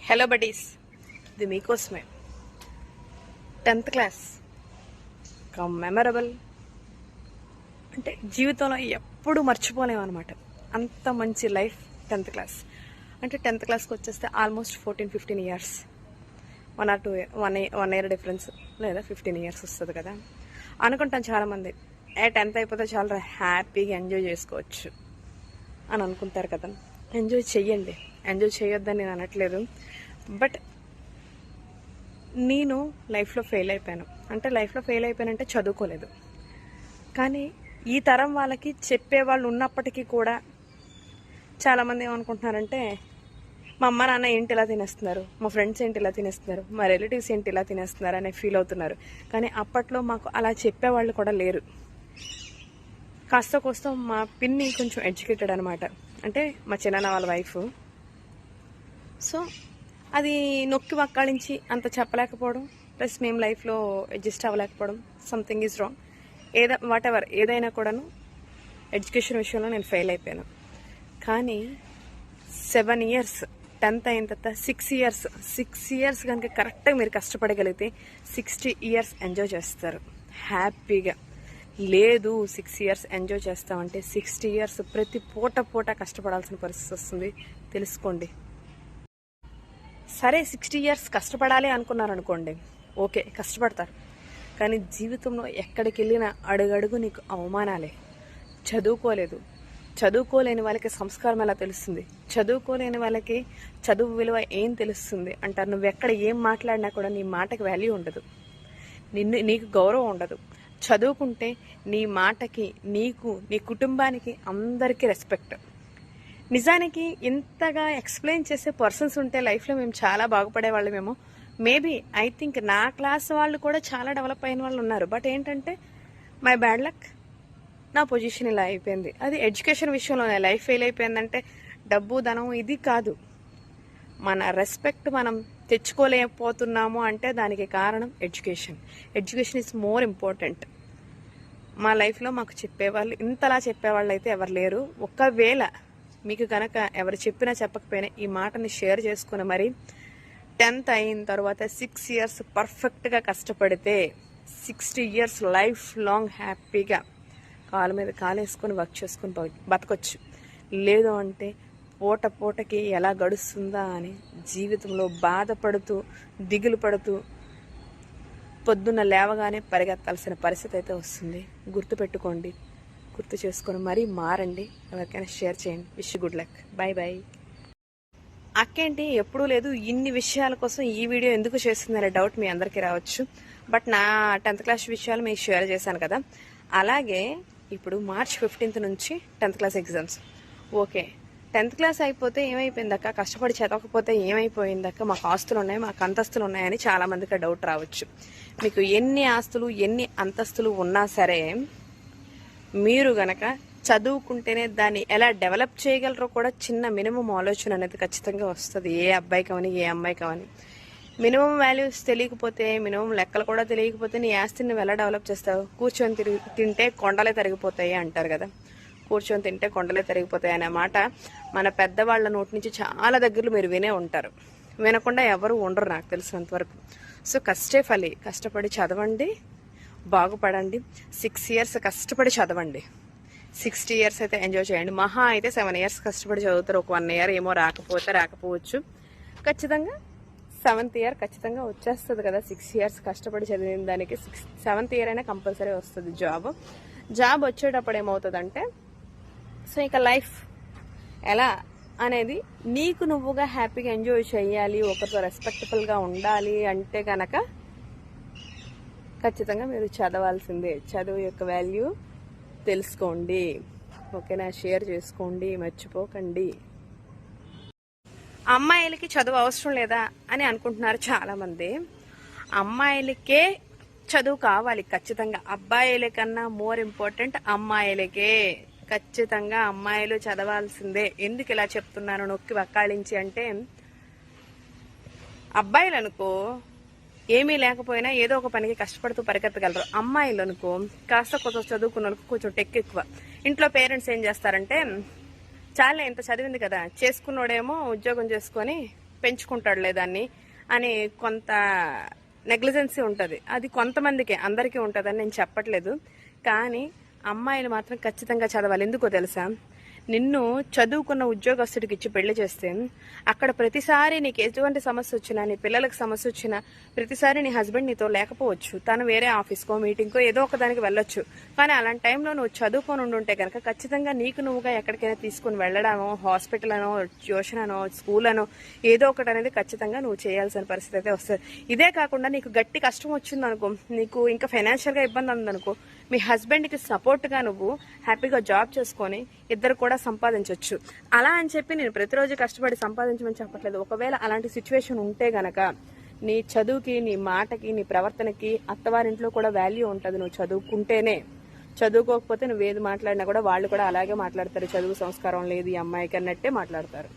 Hello buddies, ఇది మీకోసమే. 10th class memorable అంటే జీవితంలో ఎప్పుడు మర్చిపోలేము అనమాట. అంత మంచి లైఫ్ 10th క్లాస్. అంటే 10th క్లాస్కి వచ్చేస్తే ఆల్మోస్ట్ 14-15 ఇయర్స్, 1 ఇయర్ డిఫరెన్స్ లేదా 15 ఇయర్స్ వస్తుంది కదా అనుకుంటాం చాలామంది. 10th అయిపోతే చాలా హ్యాపీగా ఎంజాయ్ చేసుకోవచ్చు అని అనుకుంటారు కదా. ఎంజాయ్ చెయ్యండి, ఎంజాయ్ చేయొద్దని నేను అనట్లేదు. బట్ నేను లైఫ్లో ఫెయిల్ అయిపోయాను. అంటే లైఫ్లో ఫెయిల్ అయిపోయానంటే చదువుకోలేదు. కానీ ఈ తరం వాళ్ళకి చెప్పేవాళ్ళు ఉన్నప్పటికీ కూడా చాలామంది ఏమనుకుంటున్నారంటే, మా అమ్మ నాన్న ఏంటి ఇలా తినేస్తున్నారు, మా ఫ్రెండ్స్ ఏంటి ఇలా తినేస్తున్నారు, మా రిలేటివ్స్ ఏంటి ఇలా తినేస్తున్నారు అనే ఫీల్ అవుతున్నారు. కానీ అప్పట్లో మాకు అలా చెప్పేవాళ్ళు కూడా లేరు. కాస్త కోస్త మా పిన్ని కొంచెం ఎడ్యుకేటెడ్ అనమాట, అంటే మా చిన్నాన్న వాళ్ళ వైఫ్. సో అది నొక్కి వక్కాళించి అంత చెప్పలేకపోవడం, ప్లస్ మేము లైఫ్లో అడ్జస్ట్ అవ్వలేకపోవడం, సంథింగ్ ఈజ్ రాంగ్. వాటెవర్ ఏదైనా కూడాను ఎడ్యుకేషన్ విషయంలో నేను ఫెయిల్ అయిపోయాను. కానీ 7 ఇయర్స్ 10th అయిన తర్వాత 6 ఇయర్స్ కనుక కరెక్ట్గా మీరు కష్టపడగలిగితే 60 ఇయర్స్ ఎంజాయ్ చేస్తారు హ్యాపీగా. లేదు 6 ఇయర్స్ ఎంజాయ్ చేస్తామంటే 60 ఇయర్స్ ప్రతి పూట కష్టపడాల్సిన పరిస్థితి వస్తుంది, తెలుసుకోండి. సరే 60 ఇయర్స్ కష్టపడాలి అనుకున్నారనుకోండి, ఓకే కష్టపడతారు. కానీ జీవితంలో ఎక్కడికి వెళ్ళినా అడుగడుగు నీకు అవమానాలే. చదువుకోలేని వాళ్ళకి సంస్కారం ఎలా తెలుస్తుంది, చదువుకోలేని వాళ్ళకి చదువు విలువ ఏం తెలుస్తుంది అంటారు. నువ్వు ఎక్కడ ఏం మాట్లాడినా కూడా నీ మాటకి వాల్యూ ఉండదు, నీకు గౌరవం ఉండదు. చదువుకుంటే నీ మాటకి, నీకు, నీ కుటుంబానికి, అందరికీ రెస్పెక్ట్. నిజానికి ఇంతగా ఎక్స్ప్లెయిన్ చేసే పర్సన్స్ ఉంటే లైఫ్లో మేము చాలా బాగుపడేవాళ్ళమేమో. మేబీ ఐ థింక్ నా క్లాస్ వాళ్ళు కూడా చాలా డెవలప్ అయిన వాళ్ళు ఉన్నారు. బట్ ఏంటంటే మై బ్యాడ్ లక్, నా పొజిషన్ ఇలా అయిపోయింది. అది ఎడ్యుకేషన్ విషయంలోనే లైఫ్ ఫెయిల్ అయిపోయిందంటే డబ్బు ధనం ఇది కాదు. మన రెస్పెక్ట్ మనం తెచ్చుకోలేకపోతున్నాము అంటే దానికి కారణం education. Education is more important. మా లైఫ్లో మాకు చెప్పేవాళ్ళు, ఇంతలా చెప్పేవాళ్ళు అయితే ఎవరు లేరు. ఒకవేళ మీకు కనుక ఎవరు చెప్పినా చెప్పకపోయినా ఈ మాటని షేర్ చేసుకుని మరి 10th అయిన తర్వాత 6 ఇయర్స్ పర్ఫెక్ట్గా కష్టపడితే 60 ఇయర్స్ లైఫ్ లాంగ్ హ్యాపీగా కాలు మీద కాలేసుకొని వర్క్ చేసుకొని బతకొచ్చు. లేదు అంటే పూటకి ఎలా గడుస్తుందా అని జీవితంలో బాధపడుతూ దిగులు పడుతూ పొద్దున్న లేవగానే పరిగెత్తాల్సిన పరిస్థితి అయితే వస్తుంది. గుర్తుపెట్టుకోండి, గుర్తు చేసుకొని మరీ మారండి. ఎవరికైనా షేర్ చేయండి. Wish good luck. బాయ్. అక్కేంటి ఎప్పుడూ లేదు, ఇన్ని విషయాల కోసం ఈ వీడియో ఎందుకు చేస్తుందనే డౌట్ మీ అందరికీ రావచ్చు. బట్ నా 10th క్లాస్ విషయాలు మీకు షేర్ చేశాను కదా. అలాగే ఇప్పుడు March 15th నుంచి 10th class exams. Okay, 10th class అయిపోతే ఏమైపోయిందక్క, కష్టపడి చదవకపోతే ఏమైపోయిందక్క, మాకు ఆస్తులు ఉన్నాయి, మాకు అంతస్తులు ఉన్నాయని చాలా మందికి డౌట్ రావచ్చు. మీకు ఎన్ని ఆస్తులు ఎన్ని అంతస్తులు ఉన్నా సరే మీరు గనక చదువుకుంటేనే దాన్ని ఎలా డెవలప్ చేయగలరో కూడా చిన్న మినిమం ఆలోచన అనేది ఖచ్చితంగా వస్తుంది. ఏ అబ్బాయి కావని ఏ అమ్మాయి కావని మినిమం వాల్యూస్ తెలియకపోతే, మినిమం లెక్కలు కూడా తెలియకపోతే నీ ఆస్తిని నువ్వు ఎలా డెవలప్ చేస్తావు? కూర్చొని తింటే కొండలే తరిగిపోతాయి అంటారు కదా. కూర్చొని తింటే కొండలే తరిగిపోతాయి అనే మాట మన పెద్దవాళ్ళ నోటి నుంచి చాలా దగ్గరలో మీరు వినే ఉంటారు. వినకుండా ఎవరు ఉండరు నాకు తెలిసినంతవరకు. సో కష్టపడి చదవండి, బాగుపడండి. 6 ఇయర్స్ కష్టపడి చదవండి, 60 ఇయర్స్ అయితే ఎంజాయ్ చేయండి. మహా అయితే 7 ఇయర్స్ కష్టపడి చదువుతారు. ఒక 1 ఇయర్ ఏమో రాకపోవచ్చు. ఖచ్చితంగా 7th ఇయర్ ఖచ్చితంగా వచ్చేస్తుంది కదా. 6 ఇయర్స్ కష్టపడి చదివిన దానికి 7th ఇయర్ అయినా కంపల్సరీ వస్తుంది జాబ్ వచ్చేటప్పుడు ఏమవుతుందంటే, సో ఇక లైఫ్ ఎలా అనేది నీకు నువ్వుగా హ్యాపీగా ఎంజాయ్ చేయాలి, ఒకరితో రెస్పెక్టబుల్గా ఉండాలి అంటే కనుక ఖచ్చితంగా మీరు చదవాల్సిందే. చదువు యొక్క వాల్యూ తెలుసుకోండి. ఓకేనా? షేర్ చేసుకోండి, మర్చిపోకండి. అమ్మాయిలకి చదువు అవసరం లేదా అని అనుకుంటున్నారు చాలామంది. అమ్మాయిలకే చదువు కావాలి ఖచ్చితంగా. అబ్బాయిల కన్నా మోర్ ఇంపార్టెంట్ అమ్మాయిలకే. ఖచ్చితంగా అమ్మాయిలు చదవాల్సిందే. ఎందుకు ఇలా చెప్తున్నాను నొక్కి వక్కాళించి అంటే, అబ్బాయిలు అనుకో ఏమీ లేకపోయినా ఏదో ఒక పనికి కష్టపడుతూ పరిగెత్తగలరు. అమ్మాయిలు అనుకో కాస్త కొంచెం చదువుకున్న వాళ్ళకు కొంచెం టెక్ ఎక్కువ. ఇంట్లో పేరెంట్స్ ఏం చేస్తారంటే, చాలా ఇంత చదివింది కదా, చేసుకున్నోడేమో ఉద్యోగం చేసుకొని పెంచుకుంటాడులే దాన్ని అని కొంత నెగ్లిజెన్సీ ఉంటుంది. అది కొంతమందికి, అందరికీ ఉంటుందని నేను చెప్పట్లేదు. కానీ అమ్మాయిలు మాత్రం ఖచ్చితంగా చదవాలి. ఎందుకో తెలుసా, నిన్ను చదువుకున్న ఉద్యోగస్తుడికి ఇచ్చి పెళ్లి చేస్తే అక్కడ ప్రతిసారి నీకు ఎటువంటి సమస్య వచ్చినా, నీ పిల్లలకు సమస్య వచ్చినా ప్రతిసారి నీ హస్బెండ్ నీతో లేకపోవచ్చు. తను వేరే ఆఫీస్కో మీటింగ్కో ఏదో ఒకదానికి వెళ్ళొచ్చు. కానీ అలాంటి టైంలో నువ్వు చదువుకొని ఉండుంటే కనుక ఖచ్చితంగా నీకు నువ్వుగా ఎక్కడికైనా తీసుకుని వెళ్ళడానో, హాస్పిటల్ అనో, ట్యూషన్ అనో, స్కూల్ అనో ఏదో ఒకటి అనేది ఖచ్చితంగా నువ్వు చేయాల్సిన పరిస్థితి అయితే వస్తుంది. ఇదే కాకుండా నీకు గట్టి కష్టం వచ్చిందనుకో, నీకు ఇంకా ఫైనాన్షియల్గా ఇబ్బంది ఉందనుకో, మీ హస్బెండ్కి సపోర్ట్గా నువ్వు హ్యాపీగా జాబ్ చేసుకొని ఇద్దరు కూడా సంపాదించవచ్చు. అలా అని చెప్పి నేను ప్రతిరోజు కష్టపడి సంపాదించమని చెప్పట్లేదు. ఒకవేళ అలాంటి సిచ్యువేషన్ ఉంటే గనక నీ చదువుకి, నీ మాటకి, నీ ప్రవర్తనకి అత్తవారింట్లో కూడా వాల్యూ ఉంటుంది. నువ్వు చదువుకుంటేనే. చదువుకోకపోతే నువ్వు ఏది మాట్లాడినా కూడా వాళ్ళు కూడా అలాగే మాట్లాడతారు. చదువు సంస్కారం లేదు ఈ అమ్మాయికి అన్నట్టే మాట్లాడతారు.